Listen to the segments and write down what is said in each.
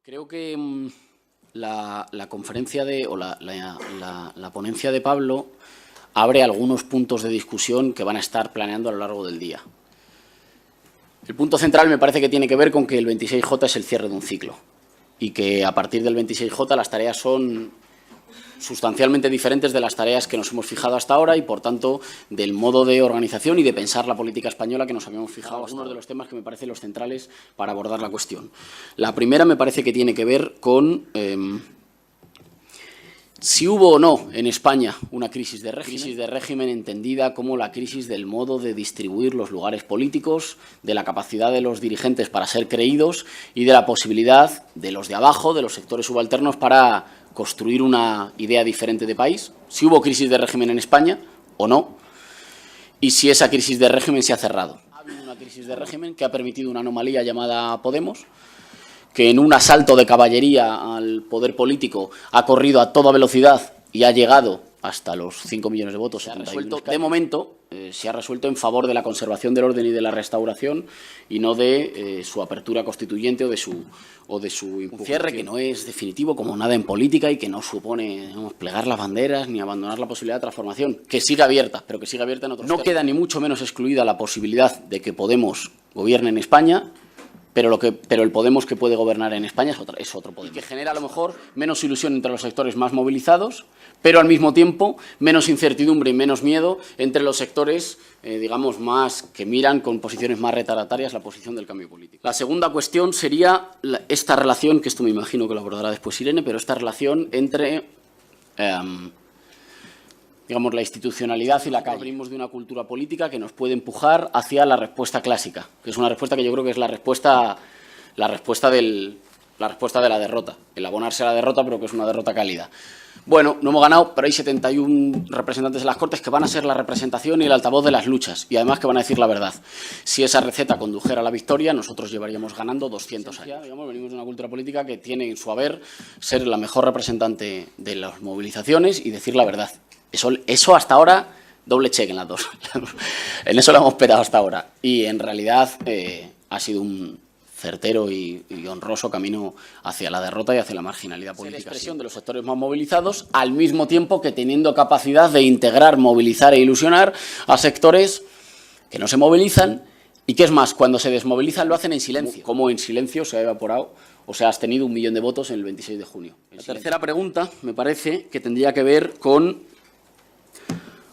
Creo que la conferencia la ponencia de Pablo abre algunos puntos de discusión que van a estar planeando a lo largo del día. El punto central me parece que tiene que ver con que el 26J es el cierre de un ciclo y que a partir del 26J las tareas son sustancialmente diferentes de las tareas que nos hemos fijado hasta ahora y, por tanto, del modo de organización y de pensar la política española que nos habíamos fijado. Algunos de los temas que me parecen los centrales para abordar la cuestión. La primera me parece que tiene que ver con si hubo o no en España una crisis de régimen entendida como la crisis del modo de distribuir los lugares políticos, de la capacidad de los dirigentes para ser creídos y de la posibilidad de los de abajo, de los sectores subalternos, para construir una idea diferente de país. Si hubo crisis de régimen en España o no, y si esa crisis de régimen se ha cerrado. Ha habido una crisis de régimen que ha permitido una anomalía llamada Podemos, que en un asalto de caballería al poder político ha corrido a toda velocidad y ha llegado hasta los 5 millones de votos. Se ha resuelto, de momento, se ha resuelto en favor de la conservación del orden y de la restauración y no de su apertura constituyente o de su cierre, que no es definitivo como nada en política y que no supone plegar las banderas ni abandonar la posibilidad de transformación, que sigue abierta, pero que sigue abierta en otros términos. No queda ni mucho menos excluida la posibilidad de que Podemos gobierne en España, pero el Podemos que puede gobernar en España es otro Podemos. Y que genera a lo mejor menos ilusión entre los sectores más movilizados, pero al mismo tiempo menos incertidumbre y menos miedo entre los sectores, digamos, más que miran con posiciones más retardatarias la posición del cambio político. La segunda cuestión sería esta relación, que esto me imagino que lo abordará después Irene, pero esta relación entre digamos, la institucionalidad y la calle. Venimos de una cultura política que nos puede empujar hacia la respuesta clásica, que es una respuesta que yo creo que es la respuesta de la derrota, el abonarse a la derrota, pero que es una derrota cálida. Bueno, no hemos ganado, pero hay 71 representantes en las Cortes que van a ser la representación y el altavoz de las luchas, y además que van a decir la verdad. Si esa receta condujera a la victoria, nosotros llevaríamos ganando 200 años. Digamos, venimos de una cultura política que tiene en su haber ser la mejor representante de las movilizaciones y decir la verdad. Eso hasta ahora, doble check en las dos. En eso lo hemos petado hasta ahora. Y en realidad ha sido un certero y honroso camino hacia la derrota y hacia la marginalidad política. La expresión de los sectores más movilizados, al mismo tiempo que teniendo capacidad de integrar, movilizar e ilusionar a sectores que no se movilizan y que, es más, cuando se desmovilizan lo hacen en silencio. Como en silencio se ha evaporado o se ha abstenido 1 millón de votos en el 26 de junio. La tercera pregunta me parece que tendría que ver con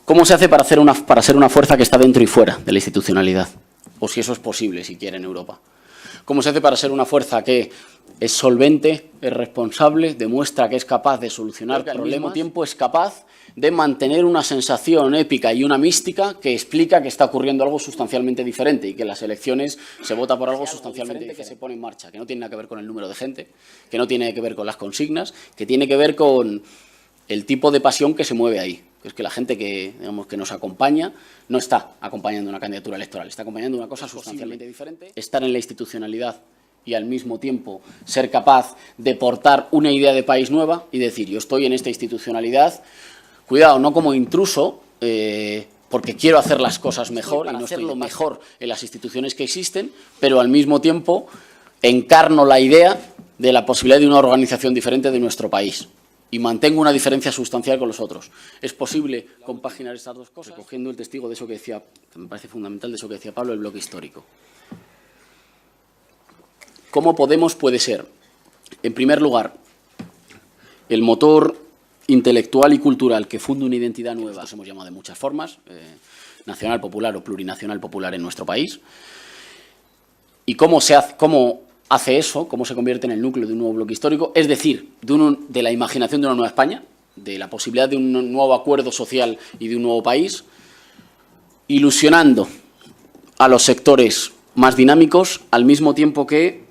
¿cómo se hace para ser una fuerza que está dentro y fuera de la institucionalidad? O si eso es posible, si quiere, en Europa. ¿Cómo se hace para ser una fuerza que es solvente, es responsable, demuestra que es capaz de solucionar problemas, al mismo tiempo es capaz de mantener una sensación épica y una mística que explica que está ocurriendo algo sustancialmente diferente y que en las elecciones se vota por algo sustancialmente diferente que se pone en marcha, que no tiene nada que ver con el número de gente, que no tiene que ver con las consignas, que tiene que ver con el tipo de pasión que se mueve ahí? Es que la gente que nos acompaña no está acompañando una candidatura electoral, está acompañando una cosa sustancialmente diferente. Estar en la institucionalidad y al mismo tiempo ser capaz de portar una idea de país nueva y decir, yo estoy en esta institucionalidad, cuidado, no como intruso, porque quiero hacer las cosas mejor y no hacerlo mejor en las instituciones que existen, pero al mismo tiempo encarno la idea de la posibilidad de una organización diferente de nuestro país. Y mantengo una diferencia sustancial con los otros. ¿Es posible compaginar estas dos cosas? Recogiendo el testigo de eso que decía, que me parece fundamental, de eso que decía Pablo, el bloque histórico. ¿Cómo Podemos puede ser, en primer lugar, el motor intelectual y cultural que funda una identidad nueva? Nosotros hemos llamado de muchas formas, nacional popular o plurinacional popular en nuestro país. ¿Y cómo hace eso, cómo se convierte en el núcleo de un nuevo bloque histórico, es decir, de la imaginación de una nueva España, de la posibilidad de un nuevo acuerdo social y de un nuevo país, ilusionando a los sectores más dinámicos, al mismo tiempo que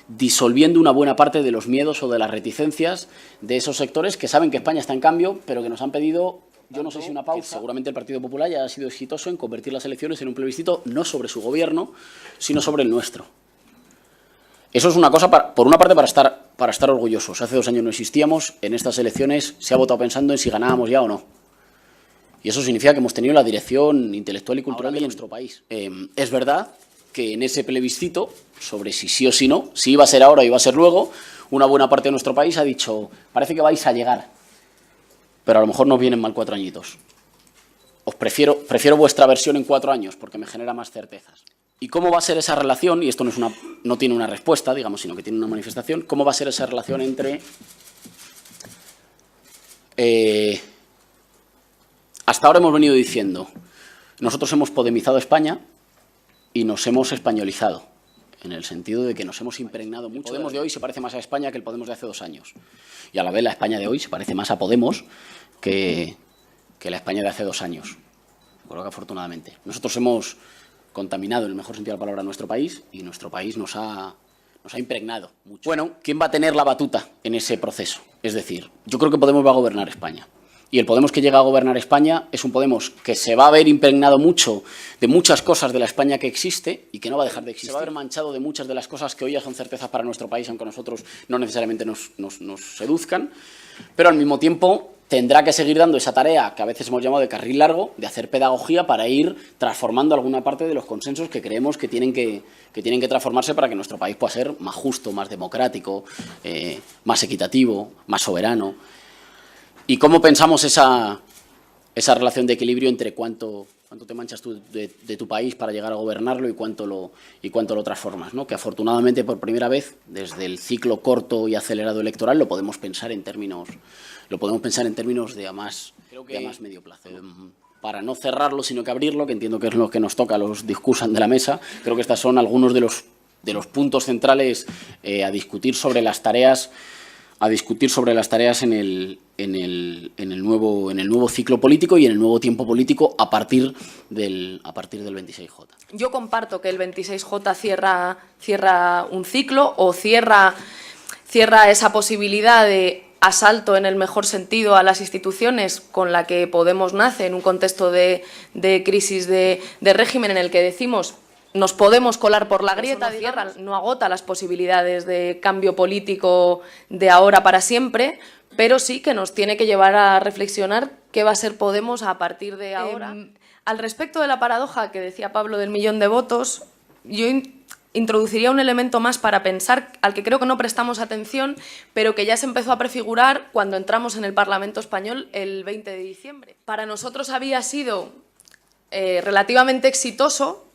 disolviendo una buena parte de los miedos o de las reticencias de esos sectores que saben que España está en cambio, pero que nos han pedido, yo no sé si una pausa. Seguramente el Partido Popular ya ha sido exitoso en convertir las elecciones en un plebiscito no sobre su gobierno, sino sobre el nuestro. Eso es una cosa, por una parte, para estar orgullosos. Hace 2 años no existíamos, en estas elecciones se ha votado pensando en si ganábamos ya o no. Y eso significa que hemos tenido la dirección intelectual y cultural de nuestro país. Es verdad que en ese plebiscito, sobre si sí o si no, si iba a ser ahora o iba a ser luego, una buena parte de nuestro país ha dicho, parece que vais a llegar, pero a lo mejor nos vienen mal 4 añitos. Prefiero vuestra versión en 4 años porque me genera más certezas. ¿Y cómo va a ser esa relación? Y esto no tiene una respuesta, digamos, sino que tiene una manifestación. ¿Cómo va a ser esa relación entre... hasta ahora hemos venido diciendo, nosotros hemos podemizado España y nos hemos españolizado, en el sentido de que nos hemos impregnado mucho. El Podemos de hoy se parece más a España que el Podemos de hace 2 años. Y a la vez la España de hoy se parece más a Podemos que la España de hace 2 años. Creo que afortunadamente. Nosotros hemos contaminado, en el mejor sentido de la palabra, nuestro país y nuestro país nos ha impregnado mucho. Bueno, ¿quién va a tener la batuta en ese proceso? Es decir, yo creo que Podemos va a gobernar España. Y el Podemos que llega a gobernar España es un Podemos que se va a ver impregnado mucho de muchas cosas de la España que existe y que no va a dejar de existir. Se va a ver manchado de muchas de las cosas que hoy ya son certezas para nuestro país, aunque a nosotros no necesariamente nos seduzcan, pero al mismo tiempo tendrá que seguir dando esa tarea que a veces hemos llamado de carril largo, de hacer pedagogía para ir transformando alguna parte de los consensos que creemos que tienen que transformarse para que nuestro país pueda ser más justo, más democrático, más equitativo, más soberano. ¿Y cómo pensamos esa relación de equilibrio entre cuánto te manchas tú de tu país para llegar a gobernarlo y cuánto lo transformas, ¿no? Que afortunadamente por primera vez, desde el ciclo corto y acelerado electoral, lo podemos pensar en términos de a más medio plazo. Para no cerrarlo, sino que abrirlo, que entiendo que es lo que nos toca a los discursos de la mesa, creo que estos son algunos de los puntos centrales a discutir sobre las tareas en el nuevo ciclo político y en el nuevo tiempo político a partir del 26J. Yo comparto que el 26J cierra un ciclo o cierra esa posibilidad de asalto, en el mejor sentido, a las instituciones con la que Podemos nace en un contexto de crisis de régimen en el que decimos nos podemos colar por la grieta, no agota las posibilidades de cambio político de ahora para siempre, pero sí que nos tiene que llevar a reflexionar qué va a ser Podemos a partir de ahora. Al respecto de la paradoja que decía Pablo del 1.000.000 de votos, yo introduciría un elemento más para pensar, al que creo que no prestamos atención, pero que ya se empezó a prefigurar cuando entramos en el Parlamento español el 20 de diciembre. Para nosotros había sido relativamente exitoso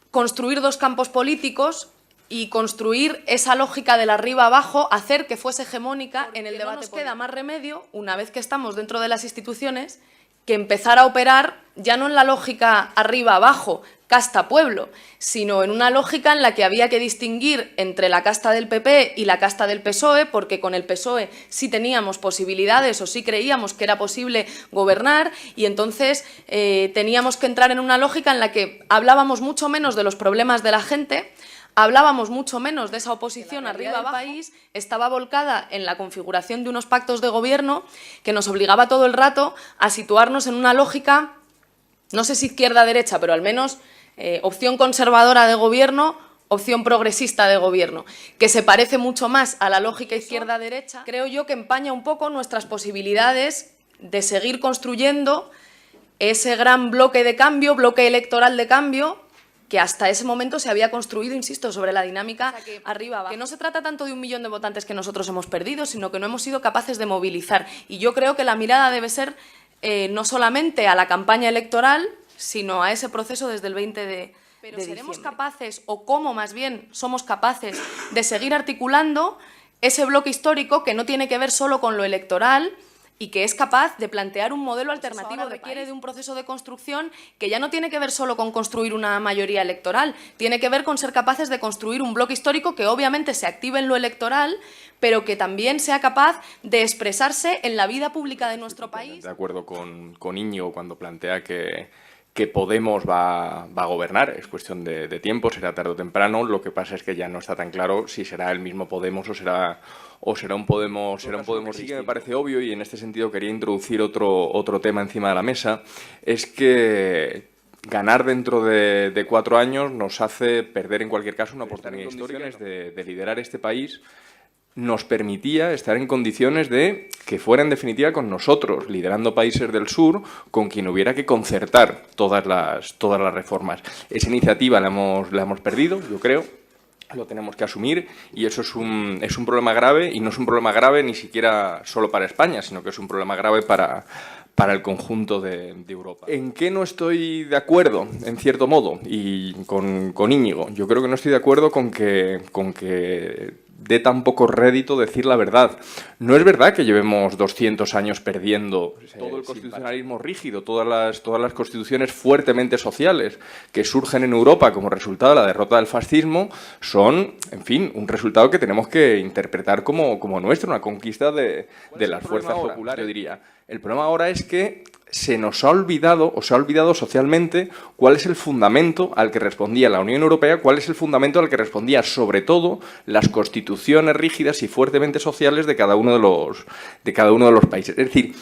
construir 2 campos políticos y construir esa lógica del arriba abajo, hacer que fuese hegemónica en el debate. No nos queda más remedio, una vez que estamos dentro de las instituciones, que empezar a operar ya no en la lógica arriba abajo, casta pueblo, sino en una lógica en la que había que distinguir entre la casta del PP y la casta del PSOE, porque con el PSOE sí teníamos posibilidades o sí creíamos que era posible gobernar, y entonces teníamos que entrar en una lógica en la que hablábamos mucho menos de los problemas de la gente, hablábamos mucho menos de esa oposición arriba del país, estaba volcada en la configuración de unos pactos de gobierno que nos obligaba todo el rato a situarnos en una lógica, no sé si izquierda-derecha, pero al menos opción conservadora de gobierno, opción progresista de gobierno, que se parece mucho más a la lógica izquierda-derecha. Creo yo que empaña un poco nuestras posibilidades de seguir construyendo ese gran bloque de cambio, bloque electoral de cambio, que hasta ese momento se había construido, insisto, sobre la dinámica arriba-abajo. Que no se trata tanto de 1.000.000 de votantes que nosotros hemos perdido, sino que no hemos sido capaces de movilizar. Y yo creo que la mirada debe ser no solamente a la campaña electoral, sino a ese proceso desde el 20 de Pero ¿seremos capaces, o cómo más bien somos capaces, de seguir articulando ese bloque histórico que no tiene que ver solo con lo electoral y que es capaz de plantear un modelo alternativo? Requiere de un proceso de construcción que ya no tiene que ver solo con construir una mayoría electoral, tiene que ver con ser capaces de construir un bloque histórico que obviamente se active en lo electoral, pero que también sea capaz de expresarse en la vida pública de nuestro país. De acuerdo con Íñigo cuando plantea que Podemos va a gobernar, es cuestión de tiempo, será tarde o temprano. Lo que pasa es que ya no está tan claro si será el mismo Podemos o será un Podemos sí que me parece obvio, y en este sentido quería introducir otro tema encima de la mesa, es que ganar dentro de 4 años nos hace perder en cualquier caso una oportunidad histórica de liderar este país. Nos permitía estar en condiciones de que fuera en definitiva con nosotros, liderando países del sur, con quien hubiera que concertar todas las reformas. Esa iniciativa la hemos perdido, yo creo. lo tenemos que asumir y eso es un problema grave y no es un problema grave ni siquiera solo para España, sino que es un problema grave para el conjunto de Europa. ¿En qué no estoy de acuerdo, en cierto modo? Y con Íñigo, yo creo que no estoy de acuerdo con que dé tan poco rédito decir la verdad. No es verdad que llevemos 200 años perdiendo todo el constitucionalismo rígido, todas las constituciones fuertemente sociales que surgen en Europa como resultado de la derrota del fascismo son, en fin, un resultado que tenemos que interpretar como nuestro, una conquista de las fuerzas populares, yo diría. El problema ahora es que se nos ha olvidado, o se ha olvidado socialmente, cuál es el fundamento al que respondía la Unión Europea, cuál es el fundamento al que respondía, sobre todo, las constituciones rígidas y fuertemente sociales de cada uno de los países. Es decir,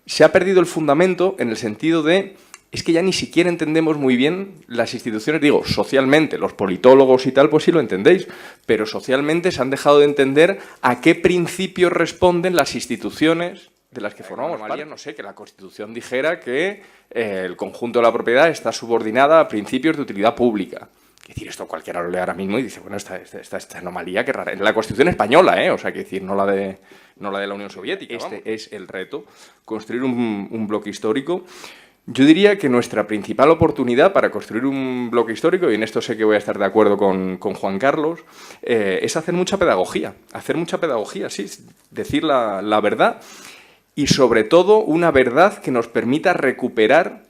se ha perdido el fundamento en el sentido de es que ya ni siquiera entendemos muy bien las instituciones, digo, socialmente, los politólogos y tal, pues sí lo entendéis, pero socialmente se han dejado de entender a qué principios responden las instituciones de las que formamos parte. No sé, que la Constitución dijera que el conjunto de la propiedad está subordinada a principios de utilidad pública. Es decir, esto cualquiera lo lee ahora mismo y dice, bueno, esta anomalía, qué rara. La Constitución española, o sea, que decir, no la de la Unión Soviética. Este es el reto, construir un bloque histórico. Yo diría que nuestra principal oportunidad para construir un bloque histórico, y en esto sé que voy a estar de acuerdo con Juan Carlos, es hacer mucha pedagogía, sí, decir la verdad. Y sobre todo una verdad que nos permita recuperar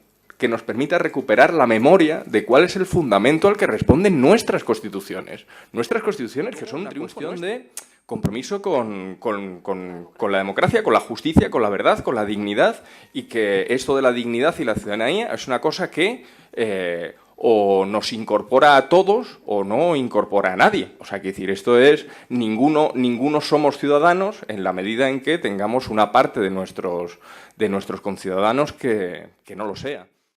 la memoria de cuál es el fundamento al que responden nuestras constituciones. Nuestras constituciones que son una cuestión de compromiso con la democracia, con la justicia, con la verdad, con la dignidad, y que esto de la dignidad y la ciudadanía es una cosa que o nos incorpora a todos o no incorpora a nadie. O sea, que decir, esto es, ninguno somos ciudadanos en la medida en que tengamos una parte de nuestros conciudadanos que no lo sea.